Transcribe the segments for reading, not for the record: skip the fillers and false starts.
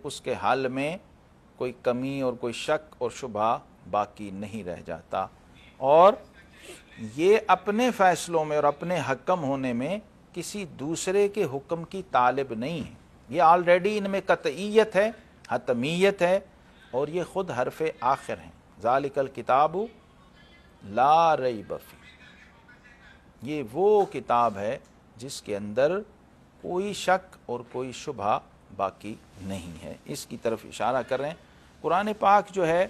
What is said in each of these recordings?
اس کے حل میں کوئی کمی اور کوئی شک اور شبہ باقی نہیں رہ جاتا، اور یہ اپنے فیصلوں میں اور اپنے حکم ہونے میں کسی دوسرے کے حکم کی طالب نہیں ہے، یہ آلریڈی ان میں قطعیت ہے، حتمیت ہے، اور یہ خود حرف آخر ہیں، ذالک الکتاب لا ریب فیہ، یہ وہ کتاب ہے جس کے اندر کوئی شک اور کوئی شبہ باقی نہیں ہے، اس کی طرف اشارہ کر رہے ہیں۔ قرآن پاک جو ہے،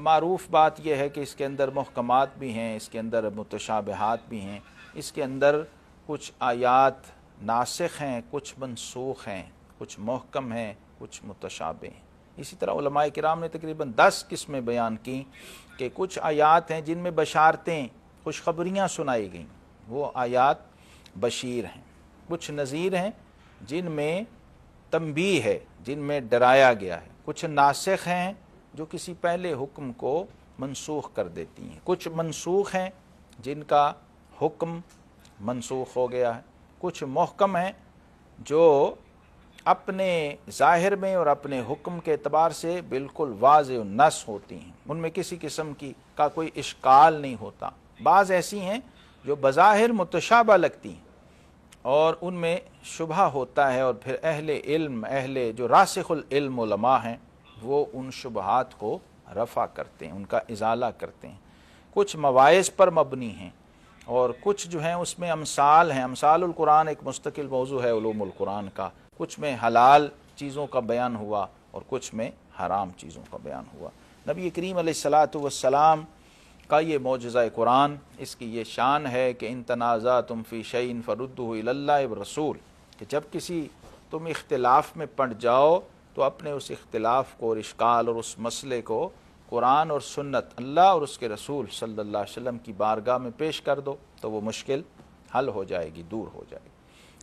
معروف بات یہ ہے کہ اس کے اندر محکمات بھی ہیں، اس کے اندر متشابہات بھی ہیں، اس کے اندر کچھ آیات ناسخ ہیں، کچھ منسوخ ہیں، کچھ محکم ہیں، کچھ متشابہ ہیں۔ اسی طرح علماء کرام نے تقریباً 10 قسمیں بیان کی کہ کچھ آیات ہیں جن میں بشارتیں، خوشخبریاں سنائی گئیں، وہ آیات بشیر ہیں، کچھ نذیر ہیں جن میں تنبیہ ہے، جن میں ڈرایا گیا ہے، کچھ ناسخ ہیں جو کسی پہلے حکم کو منسوخ کر دیتی ہیں، کچھ منسوخ ہیں جن کا حکم منسوخ ہو گیا ہے، کچھ محکم ہیں جو اپنے ظاہر میں اور اپنے حکم کے اعتبار سے بالکل واضح و نص ہوتی ہیں، ان میں کسی قسم کا کوئی اشکال نہیں ہوتا۔ بعض ایسی ہیں جو بظاہر متشابہ لگتی ہیں اور ان میں شبہ ہوتا ہے، اور پھر اہل علم، جو راسخ العلم علماء ہیں، وہ ان شبہات کو رفع کرتے ہیں، ان کا ازالہ کرتے ہیں۔ کچھ مواعظ پر مبنی ہیں، اور کچھ جو ہیں اس میں امثال ہیں، امثال القرآن ایک مستقل موضوع ہے علوم القرآن کا، کچھ میں حلال چیزوں کا بیان ہوا اور کچھ میں حرام چیزوں کا بیان ہوا۔ نبی کریم علیہ الصلاۃ والسلام کا یہ معجزہ قرآن، اس کی یہ شان ہے کہ ان تنازعتم فی شیء فردوہ الی اللہ والرسول، کہ جب کسی تم اختلاف میں پڑ جاؤ تو اپنے اس اختلاف کو اور اشکال اور اس مسئلے کو قرآن اور سنت، اللہ اور اس کے رسول صلی اللہ علیہ وسلم کی بارگاہ میں پیش کر دو، تو وہ مشکل حل ہو جائے گی، دور ہو جائے گی۔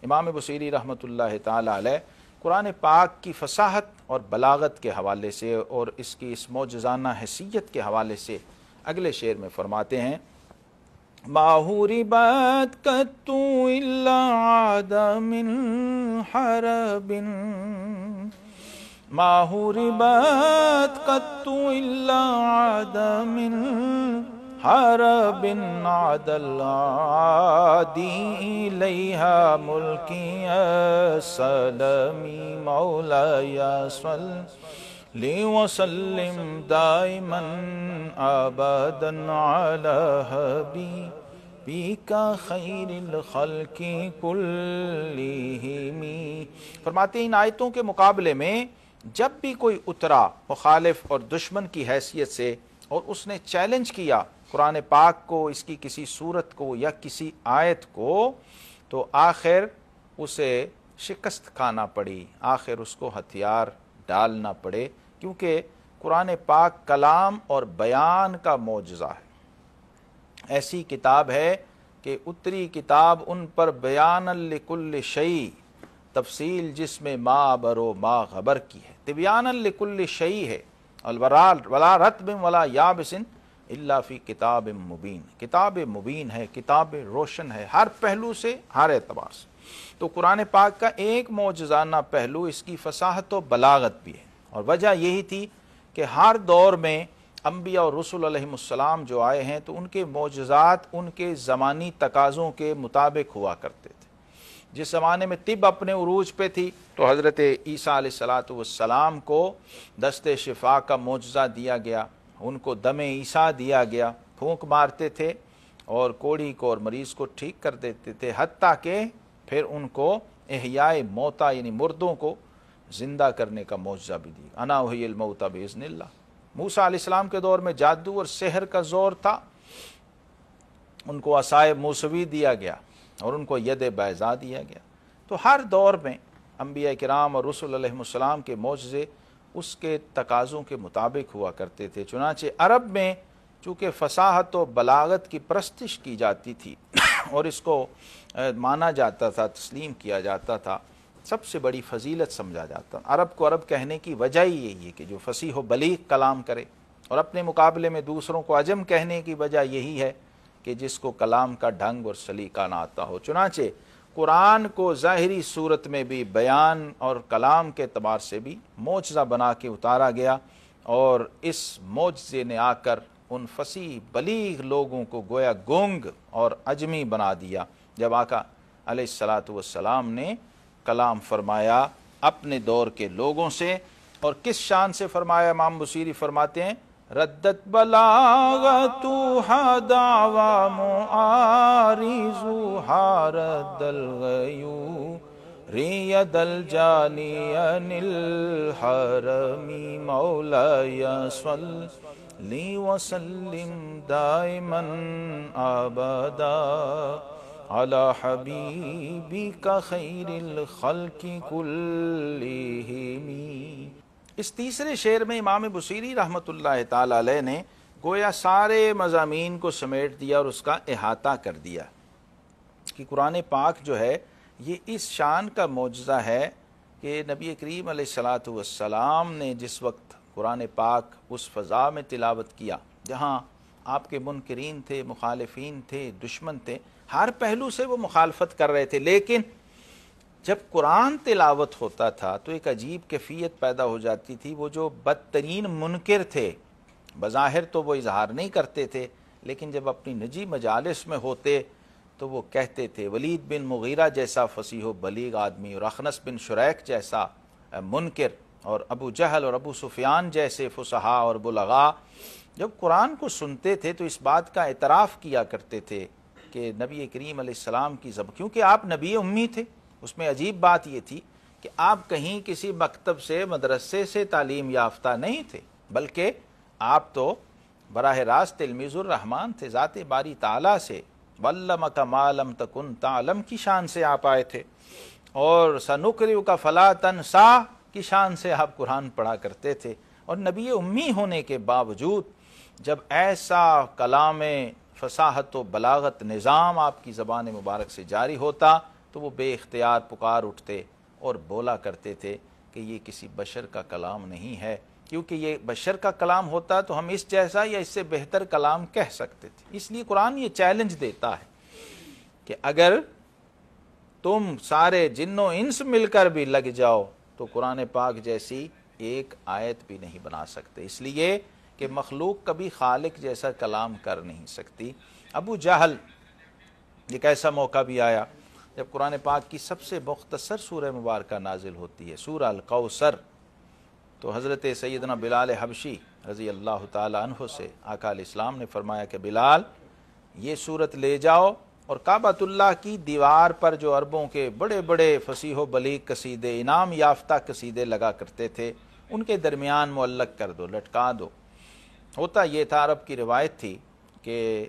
امام بصیری رحمۃ اللہ تعالی علیہ قرآن پاک کی فصاحت اور بلاغت کے حوالے سے اور اس کی اس معجزانہ حیثیت کے حوالے سے اگلے شعر میں فرماتے ہیں، ما حُرِبَتْ قَطُّ إِلَّا عَادَ مِنْ حَرَبٍ ما حُرِبَتْ قَطُّ إِلَّا عَادَ مِنْ حَرَبٍ عَادَ الْعَادِي إِلَيْهَا مُلْكِي سَلَمِي مَوْلَايَ صَلِّ وَسَلِّمْ دَائِمًا أَبَدًا عَلَى حَبِيبِكَ خَيْرِ الْخَلْقِ كُلِّهِمْ۔ فرماتے ہیں ان آیتوں کے مقابلے میں جب بھی کوئی اترا مخالف اور دشمن کی حیثیت سے اور اس نے چیلنج کیا قرآن پاک کو، اس کی کسی صورت کو یا کسی آیت کو، تو آخر اسے شکست کھانا پڑی، آخر اس کو ہتھیار ڈالنا پڑے، کیونکہ قرآن پاک کلام اور بیان کا معجزہ ہے، ایسی کتاب ہے کہ اتری کتاب ان پر بیان لکل شیء، تفصیل جس میں ما برو ما خبر کی ہے، تبیان لکل شیء ہے، ولا رطب ولا یابس الا فی کتاب مبین، کتاب مبین ہے، کتاب روشن ہے، ہر پہلو سے، ہر اعتبار سے۔ تو قرآن پاک کا ایک معجزانہ پہلو اس کی فصاحت و بلاغت بھی ہے، اور وجہ یہی تھی کہ ہر دور میں انبیاء اور رسول علیہم السلام جو آئے ہیں تو ان کے معجزات ان کے زمانی تقاضوں کے مطابق ہوا کرتے تھے۔ جس زمانے میں طب اپنے عروج پہ تھی تو حضرت عیسیٰ علیہ السلام کو دست شفا کا معجزہ دیا گیا، ان کو دم عیسیٰ دیا گیا، پھونک مارتے تھے اور کوڑی کو اور مریض کو ٹھیک کر دیتے تھے، حتیٰ کہ پھر ان کو احیاء موتا یعنی مردوں کو زندہ کرنے کا معجزہ بھی دیا، انا احیی الموتی باذن اللہ۔ موسیٰ علیہ السلام کے دور میں جادو اور سحر کا زور تھا، ان کو عصائے موسوی دیا گیا اور ان کو ید بیضاء دیا گیا۔ تو ہر دور میں انبیاء کرام اور رسول علیہ السلام کے معجزے اس کے تقاضوں کے مطابق ہوا کرتے تھے۔ چنانچہ عرب میں چونکہ فصاحت و بلاغت کی پرستش کی جاتی تھی اور اس کو مانا جاتا تھا، تسلیم کیا جاتا تھا، سب سے بڑی فضیلت سمجھا جاتا، عرب کو عرب کہنے کی وجہ ہی یہی ہے کہ جو فصیح و بلیغ کلام کرے، اور اپنے مقابلے میں دوسروں کو عجم کہنے کی وجہ یہی ہے کہ جس کو کلام کا ڈھنگ اور سلیقہ نہ آتا ہو۔ چنانچہ قرآن کو ظاہری صورت میں بھی بیان اور کلام کے اعتبار سے بھی معجزہ بنا کے اتارا گیا، اور اس معجزے نے آ کر ان فصیح بلیغ لوگوں کو گویا گونگ اور عجمی بنا دیا۔ جب آقا علیہ الصلاۃ والسلام نے کلام فرمایا اپنے دور کے لوگوں سے، اور کس شان سے فرمایا، امام بصیری فرماتے ہیں ردت بلاغتها دعوى معارضها رد الغيور يد الجاني عن الحرم مولاي صل وسلم دائما ابدا على حبيبك خير الخلق كلهم۔ اس تیسرے شعر میں امام بصیری رحمۃ اللہ تعالی علیہ نے گویا سارے مضامین کو سمیٹ دیا اور اس کا احاطہ کر دیا کہ قرآن پاک جو ہے یہ اس شان کا معجزہ ہے کہ نبی کریم علیہ الصلاۃ والسلام نے جس وقت قرآن پاک اس فضا میں تلاوت کیا جہاں آپ کے منکرین تھے، مخالفین تھے، دشمن تھے، ہر پہلو سے وہ مخالفت کر رہے تھے، لیکن جب قرآن تلاوت ہوتا تھا تو ایک عجیب کیفیت پیدا ہو جاتی تھی۔ وہ جو بدترین منکر تھے بظاہر تو وہ اظہار نہیں کرتے تھے، لیکن جب اپنی نجی مجالس میں ہوتے تو وہ کہتے تھے، ولید بن مغیرہ جیسا فصیح و بلیغ آدمی اور اخنس بن شریک جیسا منکر اور ابو جہل اور ابو سفیان جیسے فصحاء اور بلغاء جب قرآن کو سنتے تھے تو اس بات کا اعتراف کیا کرتے تھے کہ نبی کریم علیہ السلام کی زبان، کیونکہ آپ نبی امی تھے۔ اس میں عجیب بات یہ تھی کہ آپ کہیں کسی مکتب سے، مدرسے سے تعلیم یافتہ نہیں تھے، بلکہ آپ تو براہ راست تلمیذ الرحمن تھے، ذات باری تعالیٰ سے وَعَلَّمَكَ مَا لَمْ تَكُنْ تَعْلَمْ کی شان سے آپ آئے تھے، اور سَنُقْرِئُكَ فَلَا تَنْسَىٰ کی شان سے آپ قرآن پڑھا کرتے تھے۔ اور نبی امی ہونے کے باوجود جب ایسا کلام فصاحت و بلاغت نظام آپ کی زبان مبارک سے جاری ہوتا تو وہ بے اختیار پکار اٹھتے اور بولا کرتے تھے کہ یہ کسی بشر کا کلام نہیں ہے، کیونکہ یہ بشر کا کلام ہوتا تو ہم اس جیسا یا اس سے بہتر کلام کہہ سکتے تھے۔ اس لیے قرآن یہ چیلنج دیتا ہے کہ اگر تم سارے جن و انس مل کر بھی لگ جاؤ تو قرآن پاک جیسی ایک آیت بھی نہیں بنا سکتے، اس لیے کہ مخلوق کبھی خالق جیسا کلام کر نہیں سکتی۔ ابو جہل ایک ایسا موقع بھی آیا جب قرآن پاک کی سب سے مختصر سورہ مبارکہ نازل ہوتی ہے، سورہ الکوثر، تو حضرت سیدنا بلال حبشی رضی اللہ تعالی عنہ سے آقا علیہ السلام نے فرمایا کہ بلال یہ سورت لے جاؤ اور کعبۃ اللہ کی دیوار پر جو عربوں کے بڑے بڑے فصیح و بلیغ قصیدے، انعام یافتہ قصیدے لگا کرتے تھے، ان کے درمیان معلق کر دو، لٹکا دو۔ ہوتا یہ تھا، عرب کی روایت تھی کہ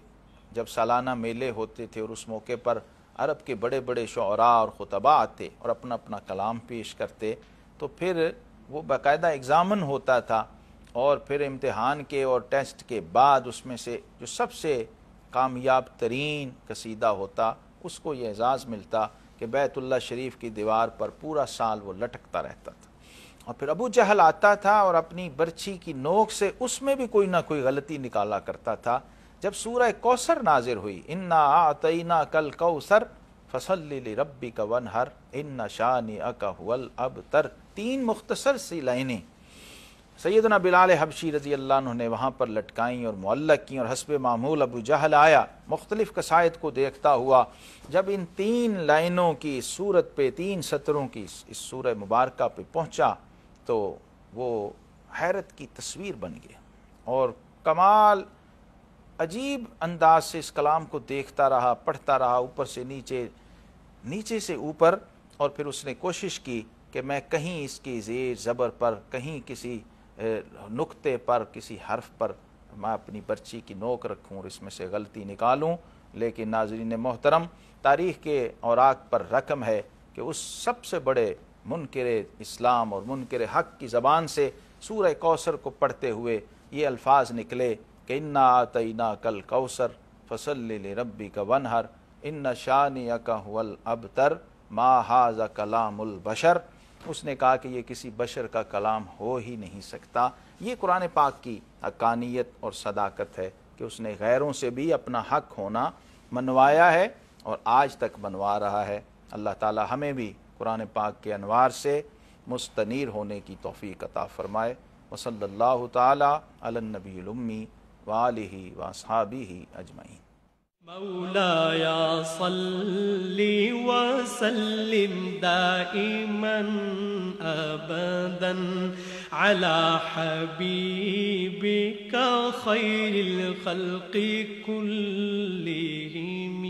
جب سالانہ میلے ہوتے تھے اور اس موقع پر عرب کے بڑے بڑے شعراء اور خطباء آتے اور اپنا اپنا کلام پیش کرتے تو پھر وہ باقاعدہ ایگزامن ہوتا تھا، اور پھر امتحان کے اور ٹیسٹ کے بعد اس میں سے جو سب سے کامیاب ترین قصیدہ ہوتا اس کو یہ اعزاز ملتا کہ بیت اللہ شریف کی دیوار پر پورا سال وہ لٹکتا رہتا تھا۔ اور پھر ابو جہل آتا تھا اور اپنی برچھی کی نوک سے اس میں بھی کوئی نہ کوئی غلطی نکالا کرتا تھا۔ جب سورہ کوثر نازل ہوئی، انا اعطیناک الکوثر فصلی لربک وانحر ان شانئک ھو الابتر، 3 مختصر سی لائنیں سیدنا بلال حبشی رضی اللہ عنہ نے وہاں پر لٹکائیں اور معلق کیں، اور حسب معمول ابو جہل آیا مختلف قصائد کو دیکھتا ہوا، جب ان 3 لائنوں کی سورت پہ، 3 سطروں کی اس سورہ مبارکہ پہ پہنچا تو وہ حیرت کی تصویر بن گیا، اور کمال عجیب انداز سے اس کلام کو دیکھتا رہا، پڑھتا رہا، اوپر سے نیچے، نیچے سے اوپر، اور پھر اس نے کوشش کی کہ میں کہیں اس کی زیر زبر پر، کہیں کسی نقطے پر، کسی حرف پر میں اپنی برچی کی نوک رکھوں اور اس میں سے غلطی نکالوں، لیکن ناظرین محترم تاریخ کے اوراق پر رقم ہے کہ اس سب سے بڑے منکر اسلام اور منکر حق کی زبان سے سورہ کوثر کو پڑھتے ہوئے یہ الفاظ نکلے کہ انا اعطیناک الکوثر فصلی لربک وانحر ان شانئک ھو الابتر ما ھذا کلام البشر۔ اس نے کہا کہ یہ کسی بشر کا کلام ہو ہی نہیں سکتا۔ یہ قرآن پاک کی حقانیت اور صداقت ہے کہ اس نے غیروں سے بھی اپنا حق ہونا منوایا ہے اور آج تک منوا رہا ہے۔ اللہ تعالی ہمیں بھی قرآن پاک کے انوار سے مستنیر ہونے کی توفیق عطا فرمائے۔ وصلی اللہ تعالی علی النبی الامی وآلہ واصحابہ اجمعین۔ مولاي صل وسلم دائما أبدا على حبيبك خير الخلق كلهم